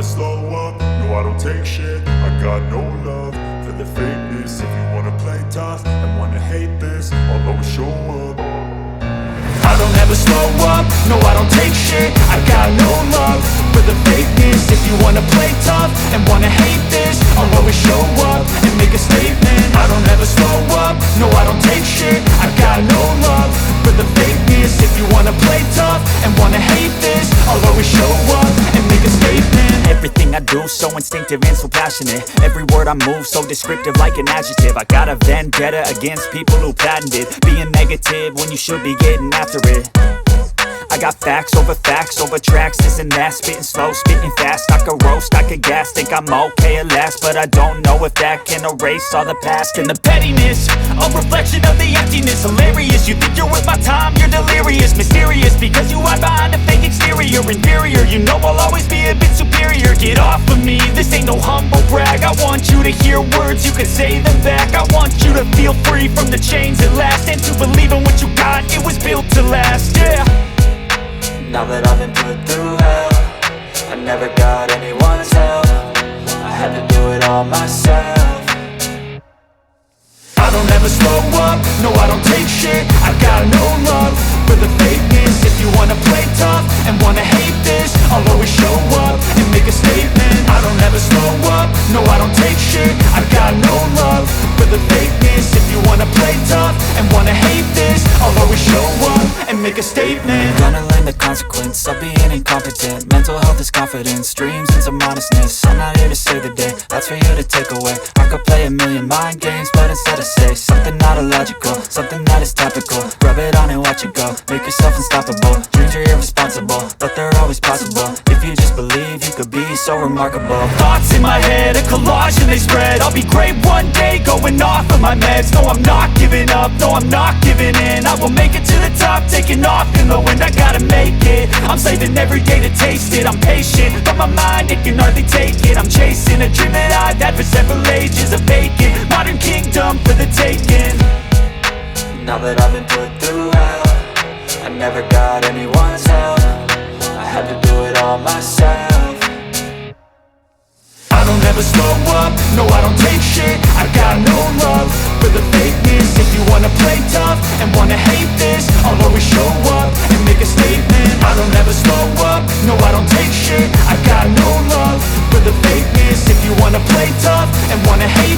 slow up, no I don't take shit. I got no love for the fakeness. If you wanna play tough and wanna hate this, I'll always show up. I don't ever slow up, no I don't take shit. I got no love for the fakeness. If you wanna play tough and wanna hate this, I'll always show up and make a statement. I don't ever slow up, no I don't take shit. I got no love for the fakeness. If you wanna play tough and wanna hate this, I'll always show up and make a statement. Everything I do so instinctive and so passionate. Every word I move so descriptive like an adjective. I got a vendetta against people who patented being negative when you should be getting after it. I got facts over tracks, this and that. Spitting slow, spitting fast, I could roast, I could gas. Think I'm okay at last, but I don't know if that can erase all the past. And the pettiness, a reflection of the emptiness. Hilarious, you think you're worth my time, you're delirious. Mysterious, because you hide behind a fake exterior. Inferior, you know I'll always be a bit superior. Get off of me, this ain't no humble brag. I want you to hear words, you can say them back. I want you to feel free from the chains at last, and to believe in what you got, it was built to last, yeah. Now that I've been put through hell, I never got anyone's help. I had to do it all myself. I don't ever slow up, no I don't take shit. I got no love for the fakeness. If you wanna play tough and wanna hate this, I'll always show up and make a statement. I don't ever slow up, no I don't take shit. I got no love for the fakeness. If you wanna play tough and wanna hate this, I'll always show up and make a statement. Gonna learn the consequence of being incompetent. Mental health is confidence, dreams and some honestness. I'm not here to save the day, that's for you to take away. I could play a million mind games, but instead I say something not illogical, something that is topical. Rub it on and watch it go, make yourself unstoppable. Dreams are irresponsible, but they're always possible. If you just believe, you could be so remarkable. Thoughts in my head, a collage and they spread. I'll be great one day, going off of my meds. No, I'm not giving up, no, I'm not giving in. I will make it to the top, taking off in the wind. I gotta make it, I'm saving every day to taste it. I'm patient, but my mind, it can hardly take it. I'm chasing a dream that I've had for several ages. A vacant, modern kingdom for the taking. Now that I've been put through hell, I never got anyone's help. I had to do it all myself. I don't ever slow up, no I don't take shit. I got no love for the fakeness. If you wanna play tough and wanna hate this, I'll always show up and make a statement. I don't ever slow up, no I don't take shit. I got no love for the fakeness. If you wanna play tough and wanna hate